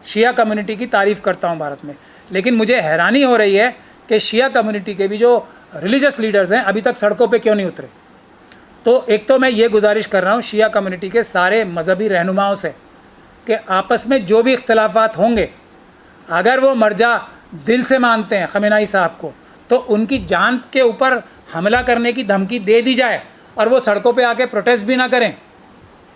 शिया community की तारीफ़ करता हूँ भारत में, लेकिन मुझे हैरानी हो रही है कि शिया कम्युनिटी के भी जो रिलीजियस लीडर्स हैं अभी तक सड़कों पे क्यों नहीं उतरे। तो एक तो मैं ये गुजारिश कर रहा हूँ शिया कम्युनिटी के सारे मजहबी रहनुमाओं से कि आपस में जो भी इख्तलाफात होंगे, अगर वो मर्जा दिल से मानते हैं खमेनाई साहब को, तो उनकी जान के ऊपर हमला करने की धमकी दे दी जाए और वो सड़कों पे आके प्रोटेस्ट भी ना करें।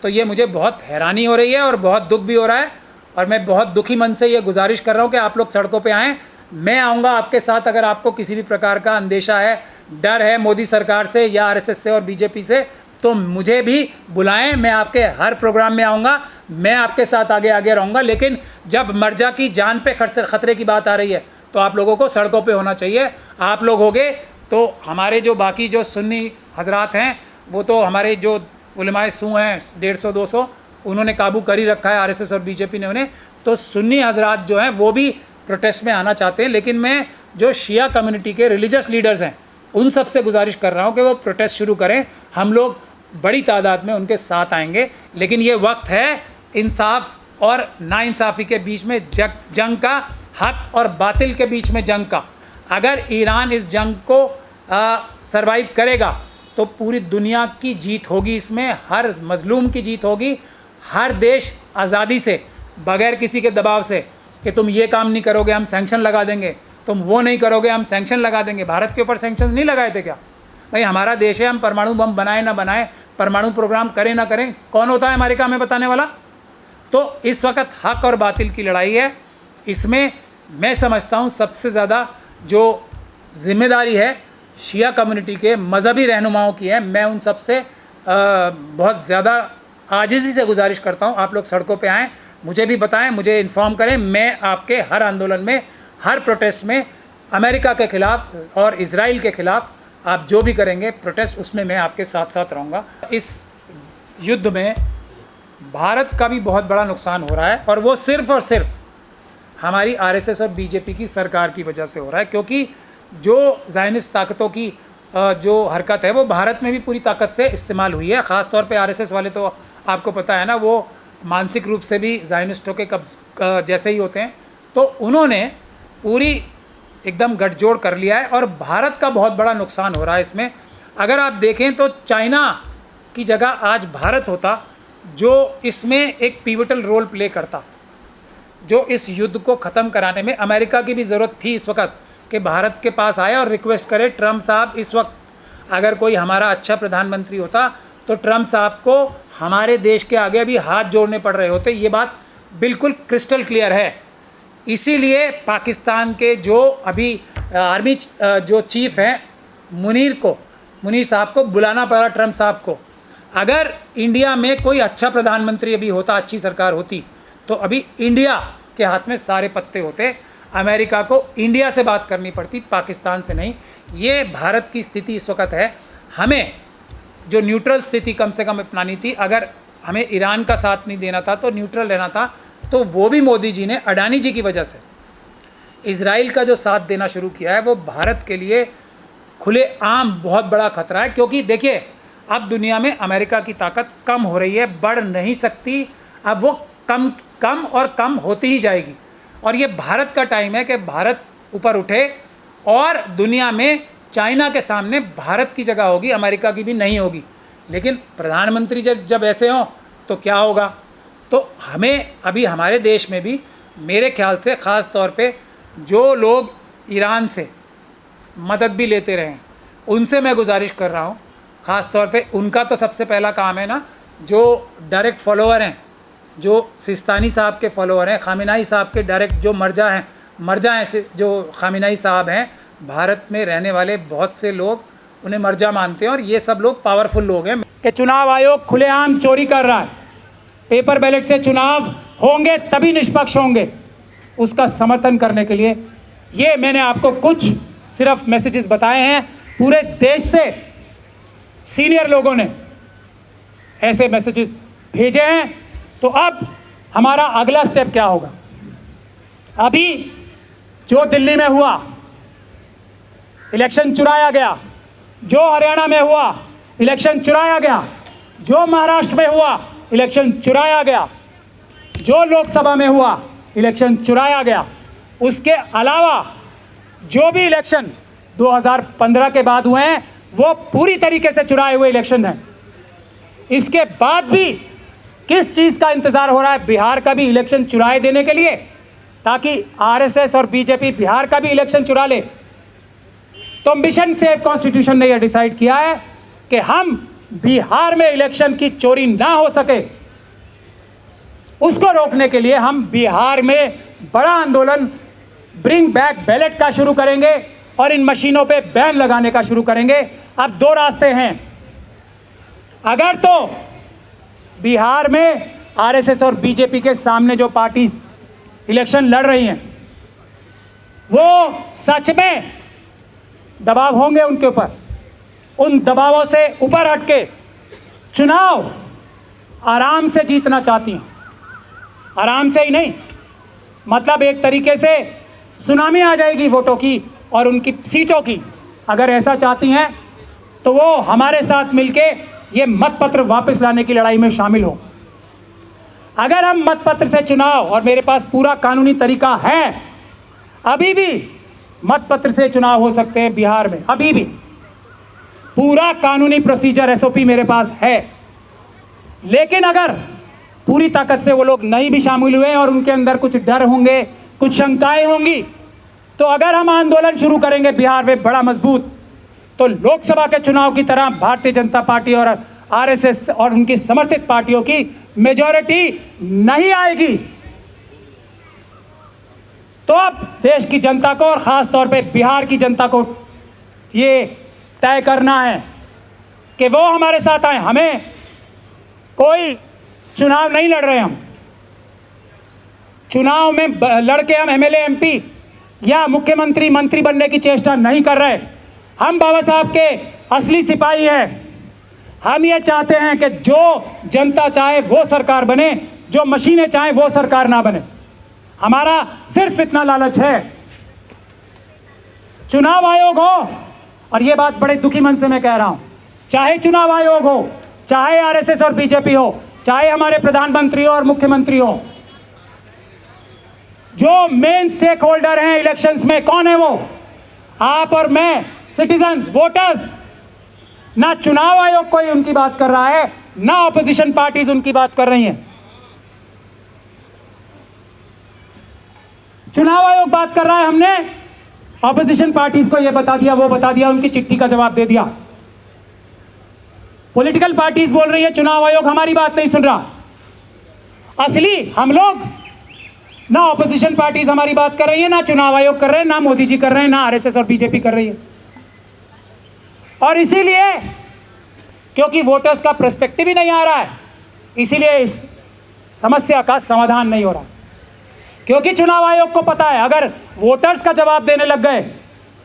तो ये मुझे बहुत हैरानी हो रही है और बहुत दुख भी हो रहा है, और मैं बहुत दुखी मन से ये गुजारिश कर रहा हूँ कि आप लोग सड़कों पे आएँ। मैं आऊँगा आपके साथ, अगर आपको किसी भी प्रकार का अंदेशा है, डर है मोदी सरकार से या आरएसएस से और बीजेपी से, तो मुझे भी बुलाएं, मैं आपके हर प्रोग्राम में आऊँगा, मैं आपके साथ आगे आगे रहूँगा। लेकिन जब मर्जा की जान पे खतरे की बात आ रही है तो आप लोगों को सड़कों पे होना चाहिए। आप लोग होगे तो हमारे जो बाकी जो सुन्नी हजरात हैं, वो तो हमारे जो उलमाए सू हैं 150-200, उन्होंने काबू कर ही रखा है आरएसएस और बीजेपी ने उन्हें। तो सुन्नी हजरात जो हैं वो भी प्रोटेस्ट में आना चाहते हैं, लेकिन मैं जो शिया कम्युनिटी के रिलीजियस लीडर्स हैं उन सब से गुजारिश कर रहा हूँ कि वो प्रोटेस्ट शुरू करें। हम लोग बड़ी तादाद में उनके साथ आएंगे, लेकिन ये वक्त है इंसाफ और नाइंसाफ़ी के बीच में जंग का, हक और बातिल के बीच में जंग का। अगर ईरान इस जंग को सरवाइव करेगा तो पूरी दुनिया की जीत होगी, इसमें हर मजलूम की जीत होगी। हर देश आज़ादी से, बगैर किसी के दबाव से कि तुम ये काम नहीं करोगे हम सैंक्शन लगा देंगे, तुम वो नहीं करोगे हम सैंक्शन लगा देंगे। भारत के ऊपर सैंक्शंस नहीं लगाए थे क्या? भाई हमारा देश है, हम परमाणु बम बनाए ना बनाए, परमाणु प्रोग्राम करें ना करें, कौन होता है अमेरिका हमें बताने वाला? तो इस वक्त हक और बातिल की लड़ाई है। इसमें मैं समझता हूँ सबसे ज़्यादा जो जिम्मेदारी है शिया कम्युनिटी के मजहबी रहनुमाओं की है। मैं उन सब से बहुत ज़्यादा आजिज़ी से गुजारिश करता हूँ, आप लोग सड़कों पे आएँ, मुझे भी बताएं, मुझे इन्फॉर्म करें। मैं आपके हर आंदोलन में, हर प्रोटेस्ट में, अमेरिका के ख़िलाफ़ और इज़राइल के ख़िलाफ़ आप जो भी करेंगे प्रोटेस्ट, उसमें मैं आपके साथ साथ रहूँगा। इस युद्ध में भारत का भी बहुत बड़ा नुकसान हो रहा है, और वो सिर्फ़ और सिर्फ हमारी आरएसएस और बीजेपी की सरकार की वजह से हो रहा है, क्योंकि जो ज़ायनिस्ट ताकतों की जो हरकत है वो भारत में भी पूरी ताकत से इस्तेमाल हुई है। ख़ास तौर पे आरएसएस वाले तो आपको पता है ना, वो मानसिक रूप से भी ज़ायनिस्टों के जैसे ही होते हैं। तो उन्होंने पूरी एकदम गठजोड़ कर लिया है, और भारत का बहुत बड़ा नुकसान हो रहा है इसमें। अगर आप देखें तो चाइना की जगह आज भारत होता, जो इसमें एक पिवटल रोल प्ले करता, जो इस युद्ध को ख़त्म कराने में अमेरिका की भी ज़रूरत थी इस वक्त कि भारत के पास आए और रिक्वेस्ट करे, ट्रम्प साहब इस वक्त अगर कोई हमारा अच्छा प्रधानमंत्री होता तो ट्रम्प साहब को हमारे देश के आगे अभी हाथ जोड़ने पड़ रहे होते। ये बात बिल्कुल क्रिस्टल क्लियर है। इसीलिए पाकिस्तान के जो अभी आर्मी जो चीफ़ हैं मुनीर साहब को बुलाना पड़ा ट्रम्प साहब को। अगर इंडिया में कोई अच्छा प्रधानमंत्री अभी होता, अच्छी सरकार होती, तो अभी इंडिया के हाथ में सारे पत्ते होते। अमेरिका को इंडिया से बात करनी पड़ती, पाकिस्तान से नहीं। ये भारत की स्थिति इस वक्त है। हमें जो न्यूट्रल स्थिति कम से कम अपनानी थी। अगर हमें ईरान का साथ नहीं देना था तो न्यूट्रल रहना था, तो वो भी मोदी जी ने अडानी जी की वजह से इज़राइल का जो साथ देना शुरू किया है, वो भारत के लिए खुलेआम बहुत बड़ा खतरा है। क्योंकि देखिए, अब दुनिया में अमेरिका की ताकत कम हो रही है, बढ़ नहीं सकती। अब वो कम और कम होती ही जाएगी, और ये भारत का टाइम है कि भारत ऊपर उठे, और दुनिया में चाइना के सामने भारत की जगह होगी, अमेरिका की भी नहीं होगी। लेकिन प्रधानमंत्री जब ऐसे हों तो क्या होगा? तो हमें अभी हमारे देश में भी मेरे ख्याल से ख़ास तौर पे जो लोग ईरान से मदद भी लेते रहे, उनसे मैं गुजारिश कर रहा हूँ, ख़ास तौर पे उनका तो सबसे पहला काम है ना, जो डायरेक्ट फॉलोअर हैं, जो सिस्तानी साहब के फॉलोअर हैं, खामिनाई साहब के डायरेक्ट जो मर्जा हैं जो खामिनाई साहब हैं, भारत में रहने वाले बहुत से लोग उन्हें मर्जा मानते हैं, और ये सब लोग पावरफुल लोग हैं। कि चुनाव आयोग खुलेआम चोरी कर रहा है, पेपर बैलेट से चुनाव होंगे तभी निष्पक्ष होंगे, उसका समर्थन करने के लिए ये मैंने आपको कुछ सिर्फ मैसेजेस बताए हैं। पूरे देश से सीनियर लोगों ने ऐसे मैसेजेस भेजे हैं। तो अब हमारा अगला स्टेप क्या होगा? अभी जो दिल्ली में हुआ, इलेक्शन चुराया गया, जो हरियाणा में हुआ, इलेक्शन चुराया गया, जो महाराष्ट्र में हुआ, इलेक्शन चुराया गया, जो लोकसभा में हुआ, इलेक्शन चुराया गया। उसके अलावा जो भी इलेक्शन 2015 के बाद हुए हैं वो पूरी तरीके से चुराए हुए इलेक्शन हैं। इसके बाद भी किस चीज़ का इंतज़ार हो रहा है? बिहार का भी इलेक्शन चुराए देने के लिए, ताकि आरएसएस और बीजेपी बिहार का भी इलेक्शन चुरा ले। तो मिशन सेव कॉन्स्टिट्यूशन ने यह डिसाइड किया है कि हम बिहार में इलेक्शन की चोरी ना हो सके, उसको रोकने के लिए हम बिहार में बड़ा आंदोलन ब्रिंग बैक बैलेट का शुरू करेंगे और इन मशीनों पे बैन लगाने का शुरू करेंगे। अब दो रास्ते हैं। अगर तो बिहार में आरएसएस और बीजेपी के सामने जो पार्टीज इलेक्शन लड़ रही हैं वो सच में दबाव होंगे उनके ऊपर, उन दबावों से ऊपर हटके चुनाव आराम से जीतना चाहती हैं। आराम से ही नहीं, मतलब एक तरीके से सुनामी आ जाएगी वोटों की और उनकी सीटों की। अगर ऐसा चाहती हैं तो वो हमारे साथ मिलके ये मतपत्र वापस लाने की लड़ाई में शामिल हो। अगर हम मतपत्र से चुनाव, और मेरे पास पूरा कानूनी तरीका है, अभी भी मतपत्र से चुनाव हो सकते हैं बिहार में, अभी भी पूरा कानूनी प्रोसीजर एसओपी मेरे पास है। लेकिन अगर पूरी ताकत से वो लोग नहीं भी शामिल हुए और उनके अंदर कुछ डर होंगे, कुछ शंकाएं होंगी, तो अगर हम आंदोलन शुरू करेंगे बिहार में बड़ा मजबूत, तो लोकसभा के चुनाव की तरह भारतीय जनता पार्टी और आरएसएस और उनकी समर्थित पार्टियों की मेजॉरिटी नहीं आएगी। तो अब देश की जनता को और ख़ास तौर पे बिहार की जनता को ये तय करना है कि वो हमारे साथ आए। हमें कोई चुनाव नहीं लड़ रहे, हम चुनाव में लड़के हम एमएलए एमपी या मुख्यमंत्री मंत्री बनने की चेष्टा नहीं कर रहे। हम बाबा साहब के असली सिपाही हैं। हम ये चाहते हैं कि जो जनता चाहे वो सरकार बने, जो मशीनें चाहें वो सरकार ना बने। हमारा सिर्फ इतना लालच है। चुनाव आयोग हो, और ये बात बड़े दुखी मन से मैं कह रहा हूं, चाहे चुनाव आयोग हो, चाहे आरएसएस और बीजेपी हो, चाहे हमारे प्रधानमंत्री हो और मुख्यमंत्री हो, जो मेन स्टेक होल्डर हैं इलेक्शंस में, कौन है वो? आप और मैं, सिटीजन्स, वोटर्स। ना चुनाव आयोग कोई उनकी बात कर रहा है, ना ऑपोजिशन पार्टीज उनकी बात कर रही हैं। चुनाव आयोग बात कर रहा है, हमने ऑपोजिशन पार्टीज को ये बता दिया, वो बता दिया, उनकी चिट्ठी का जवाब दे दिया। पॉलिटिकल पार्टीज बोल रही है चुनाव आयोग हमारी बात नहीं सुन रहा। असली हम लोग, ना ऑपोजिशन पार्टीज हमारी बात कर रही है, ना चुनाव आयोग कर रहे हैं, ना मोदी जी कर रहे हैं, ना आरएसएस और बीजेपी कर रही है। और इसीलिए क्योंकि वोटर्स का पर्सपेक्टिव ही नहीं आ रहा है, इसीलिए इस समस्या का समाधान नहीं हो रहा। क्योंकि चुनाव आयोग को पता है अगर वोटर्स का जवाब देने लग गए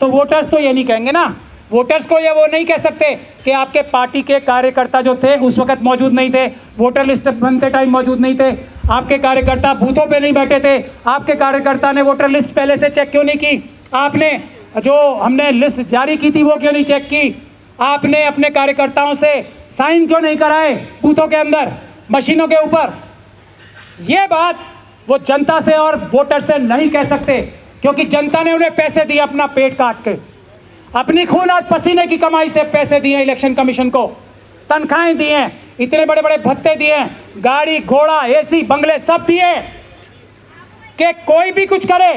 तो वोटर्स तो ये नहीं कहेंगे ना, वोटर्स को ये वो नहीं कह सकते कि आपके पार्टी के कार्यकर्ता जो थे उस वक्त मौजूद नहीं थे, वोटर लिस्ट बनते टाइम मौजूद नहीं थे, आपके कार्यकर्ता बूथों पे नहीं बैठे थे, आपके कार्यकर्ता ने वोटर लिस्ट पहले से चेक क्यों नहीं की, आपने जो हमने लिस्ट जारी की थी वो क्यों नहीं चेक की, आपने अपने कार्यकर्ताओं से साइन क्यों नहीं कराए बूथों के अंदर, मशीनों के ऊपर। ये बात वो जनता से और वोटर से नहीं कह सकते, क्योंकि जनता ने उन्हें पैसे दिए, अपना पेट काट के, अपनी खून और पसीने की कमाई से पैसे दिए इलेक्शन कमीशन को, तनख्वाहें दी हैं, इतने बड़े बड़े भत्ते दिए हैं, गाड़ी घोड़ा एसी बंगले सब दिए कि कोई भी कुछ करे,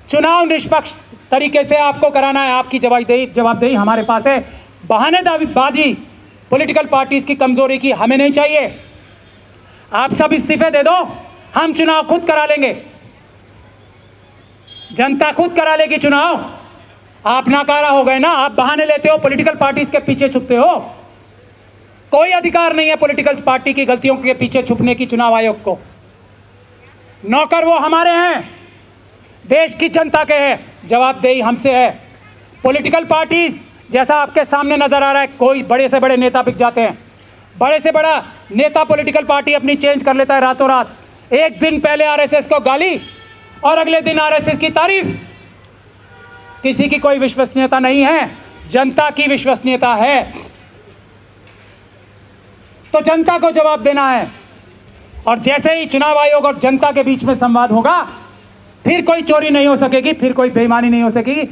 चुनाव निष्पक्ष तरीके से आपको कराना है, आपकी जवाबदेही हमारे पास है। बहानेबाजी पॉलिटिकल पार्टीज की कमजोरी की हमें नहीं चाहिए। आप सब इस्तीफे दे दो, हम चुनाव खुद करा लेंगे, जनता खुद करा लेगी चुनाव। आप नाकारा हो गए ना, आप बहाने लेते हो, पॉलिटिकल पार्टीज के पीछे छुपते हो। कोई अधिकार नहीं है पॉलिटिकल पार्टी की गलतियों के पीछे छुपने की चुनाव आयोग को। नौकर वो हमारे हैं, देश की जनता के हैं, जवाबदेही हमसे है। पॉलिटिकल पार्टीज जैसा आपके सामने नजर आ रहा है, कोई बड़े से बड़े नेता बिक जाते हैं, बड़े से बड़ा नेता पॉलिटिकल पार्टी अपनी चेंज कर लेता है रातों रात। एक दिन पहले आरएसएस को गाली और अगले दिन आरएसएस की तारीफ। किसी की कोई विश्वसनीयता नहीं है, जनता की विश्वसनीयता है। तो जनता को जवाब देना है, और जैसे ही चुनाव आयोग और जनता के बीच में संवाद होगा फिर कोई चोरी नहीं हो सकेगी, फिर कोई बेईमानी नहीं हो सकेगी।